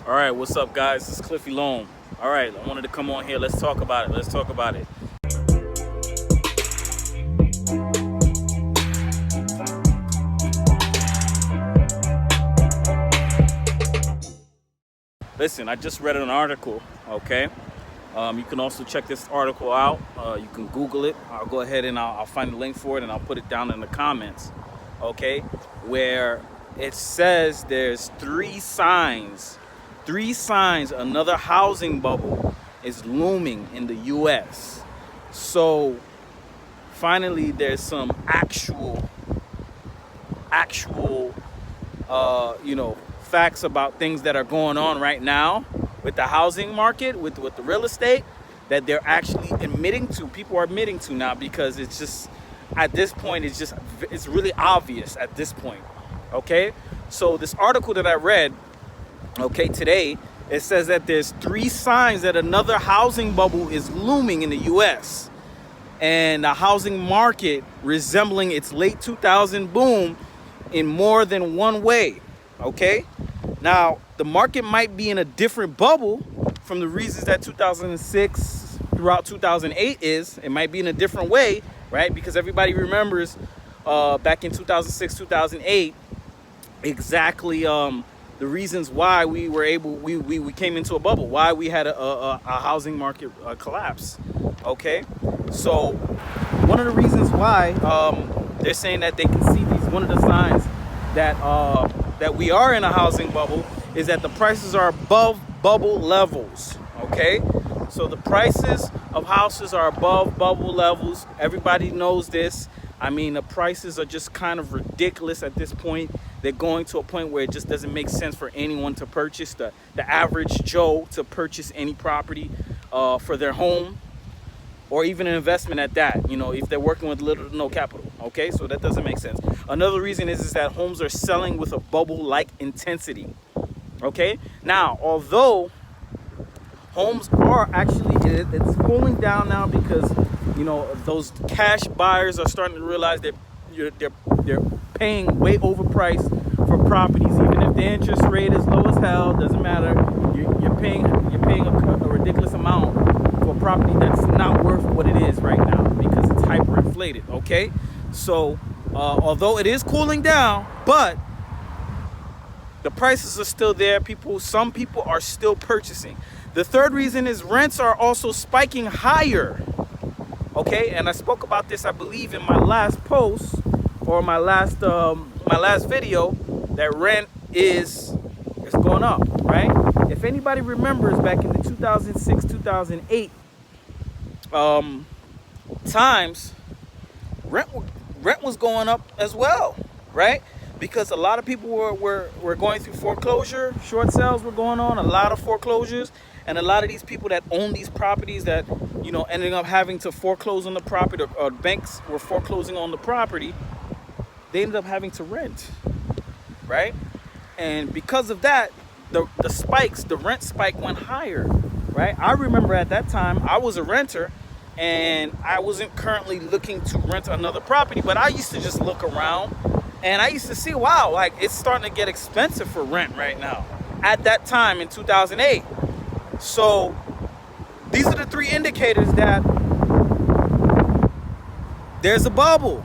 All right, what's up, guys? This is Cliffy Elome. All right, I wanted to come on here. Let's talk about it. Let's talk about it. Listen, I just read an article, okay? You can also check this article out. You can Google it. I'll go ahead and I'll find the link for it and I'll put it down in the comments, okay? Where it says there's three signs another housing bubble is looming in the US. So finally there's some actual facts about things that are going on right now with the housing market, with the real estate, that they're actually people are admitting to now, because it's just, at this point, it's really obvious at this point, okay? So this article that I read, okay, today, it says that there's three signs that another housing bubble is looming in the US, and the housing market resembling its late 2000 boom in more than one way, okay? Now, the market might be in a different bubble from the reasons that 2006 throughout 2008 is. It might be in a different way, right? Because everybody remembers back in 2006, 2008, exactly the reasons why we came into a bubble, why we had a housing market collapse, okay? So one of the reasons why they're saying that they can see one of the signs that we are in a housing bubble is that the prices are above bubble levels, okay? So the prices of houses are above bubble levels. Everybody knows this. I mean, the prices are just kind of ridiculous at this point. They're going to a point where it just doesn't make sense for anyone to purchase, the average Joe to purchase any property for their home, or even an investment at that, if they're working with little to no capital, okay? So that doesn't make sense. Another reason is that homes are selling with a bubble-like intensity, okay? Now, although homes are actually, it's cooling down now because, those cash buyers are starting to realize that they're paying way overpriced for properties. Even if the interest rate is low as hell, doesn't matter. You're paying a ridiculous amount for a property that's not worth what it is right now because it's hyperinflated, okay? So although it is cooling down, but the prices are still there. Some people are still purchasing. The third reason is rents are also spiking higher, okay? And I spoke about this, I believe, in my last post or my last video, that rent is going up, right? If anybody remembers back in the 2006, 2008 times, rent was going up as well, right? Because a lot of people were going through foreclosure, short sales were going on, a lot of foreclosures, and a lot of these people that own these properties that, ending up having to foreclose on the property, or banks were foreclosing on the property, they ended up having to rent, right? And because of that, the rent spike went higher, right? I remember at that time, I was a renter, and I wasn't currently looking to rent another property, but I used to just look around, and I used to see, wow, like, it's starting to get expensive for rent right now at that time in 2008. So these are the three indicators that there's a bubble.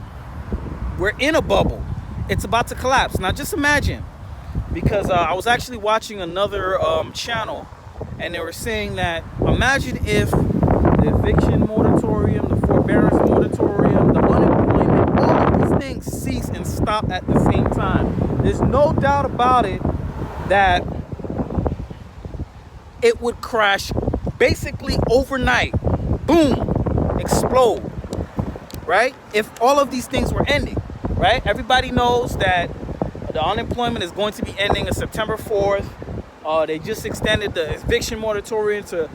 We're in a bubble. It's about to collapse. Now just imagine, because I was actually watching another channel, and they were saying that, imagine if the eviction moratorium, the forbearance moratorium, the unemployment, all of these things cease and stop at the same time. There's no doubt about it that it would crash basically overnight. Boom, explode, right? If all of these things were ending, right? Everybody knows that the unemployment is going to be ending on September 4th. They just extended the eviction moratorium to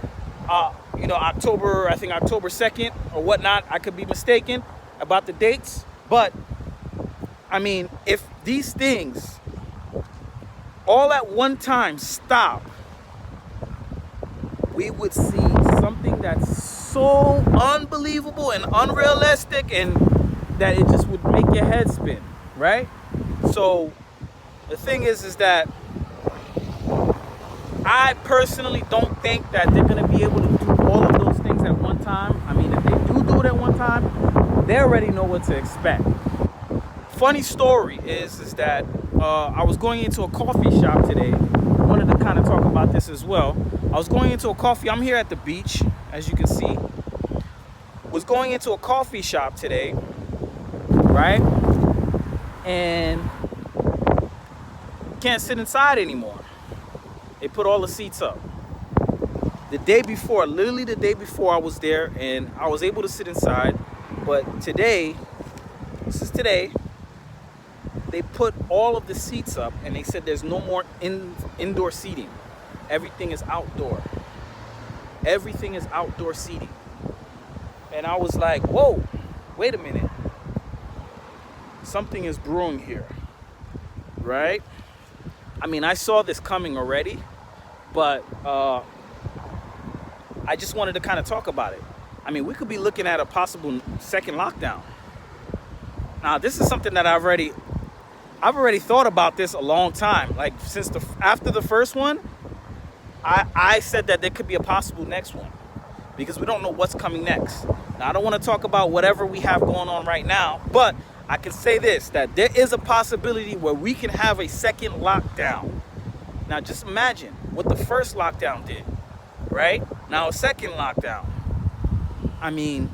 October 2nd or whatnot. I could be mistaken about the dates, but I mean, if these things all at one time stop, we would see something that's so unbelievable and unrealistic, and that it just would make your head spin, right? So the thing is that I personally don't think that they're going to be able to do all of those things at one time. I mean, if they do it at one time, they already know what to expect. Funny story is that I was going into a coffee shop today. I wanted to kind of talk about this as well. I was going into a coffee. I'm here at the beach, as you can see. Was going into a coffee shop today, right? And can't sit inside anymore. They put all the seats up. The day before, literally the day before, I was there and I was able to sit inside. But today, this is today, they put all of the seats up and they said there's no more indoor seating. Everything is outdoor. Everything is outdoor seating. And I was like, whoa, wait a minute. Something is brewing here, right? I mean, I saw this coming already, but I just wanted to kind of talk about it. I mean, we could be looking at a possible second lockdown. Now, this is something that I've already thought about this a long time. Like since after the first one, I said that there could be a possible next one because we don't know what's coming next. Now, I don't want to talk about whatever we have going on right now, but I can say this, that there is a possibility where we can have a second lockdown. Now, just imagine what the first lockdown did, right? Now, a second lockdown. I mean,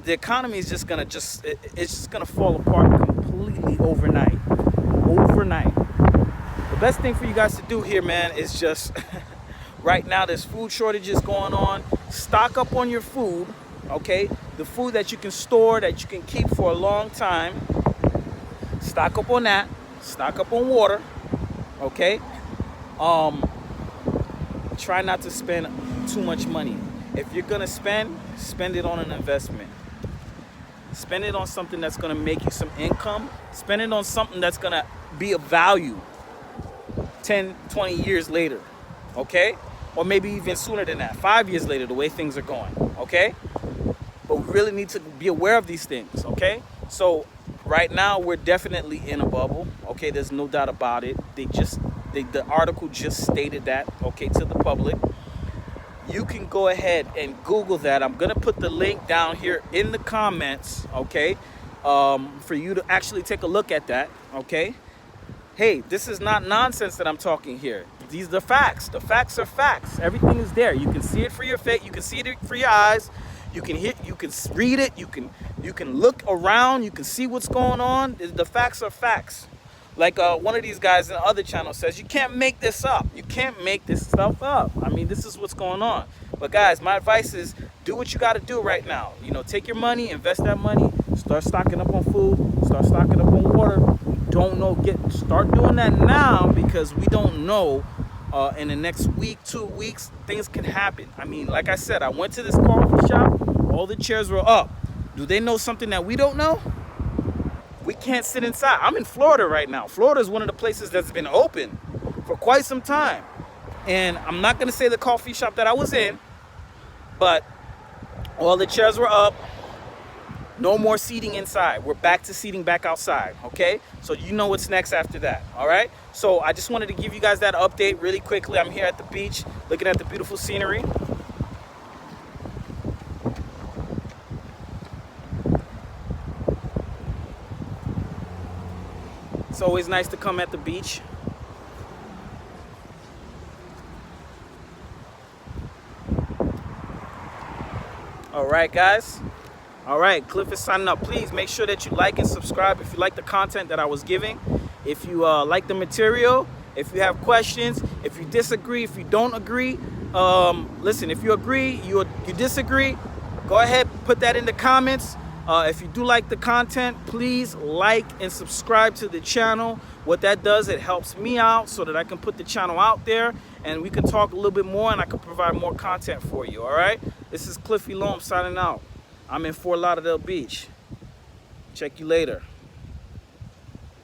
the economy is just gonna it's just gonna fall apart completely overnight. Overnight. The best thing for you guys to do here, man, is just right now there's food shortages going on. Stock up on your food, okay? The food that you can store, that you can keep for a long time. Stock up on that. Stock up on water, okay? Try not to spend too much money. If you're gonna spend it on an investment. Spend it on something that's gonna make you some income. Spend it on something that's gonna be of value 10, 20 years later, okay? Or maybe even sooner than that, 5 years later, the way things are going, okay? But we really need to be aware of these things, okay? So right now, we're definitely in a bubble, okay? There's no doubt about it. The article just stated that, okay, to the public. You can go ahead and Google that. I'm going to put the link down here in the comments, okay, for you to actually take a look at that, okay? Hey, this is not nonsense that I'm talking here. These are the facts. The facts are facts. Everything is there. You can see it for your face. You can see it for your eyes. You can read it. You can look around. You can see what's going on. The facts are facts. Like one of these guys in the other channel says, you can't make this up. You can't make this stuff up. I mean, this is what's going on. But guys, my advice is do what you got to do right now. You know, take your money, invest that money, start stocking up on food, start stocking up on water. Start doing that now because we don't know in the next week, 2 weeks, things can happen. I mean, like I said, I went to this coffee shop. All the chairs were up. Do they know something that we don't know? We can't sit inside. I'm in Florida right now. Florida is one of the places that's been open for quite some time. And I'm not going to say the coffee shop that I was in, but all the chairs were up. No more seating inside. We're back to seating back outside, okay? So you know what's next after that, all right? So I just wanted to give you guys that update really quickly. I'm here at the beach looking at the beautiful scenery. It's always nice to come at the beach. All right, guys. All right, Cliff is signing up. Please make sure that you like and subscribe if you like the content that I was giving. If you like the material, if you have questions, if you disagree, if you don't agree, listen, if you agree, you disagree, go ahead, put that in the comments. If you do like the content, please like and subscribe to the channel. What that does, it helps me out so that I can put the channel out there and we can talk a little bit more and I can provide more content for you, all right? This is Cliff Elome signing out. I'm in Fort Lauderdale Beach. Check you later.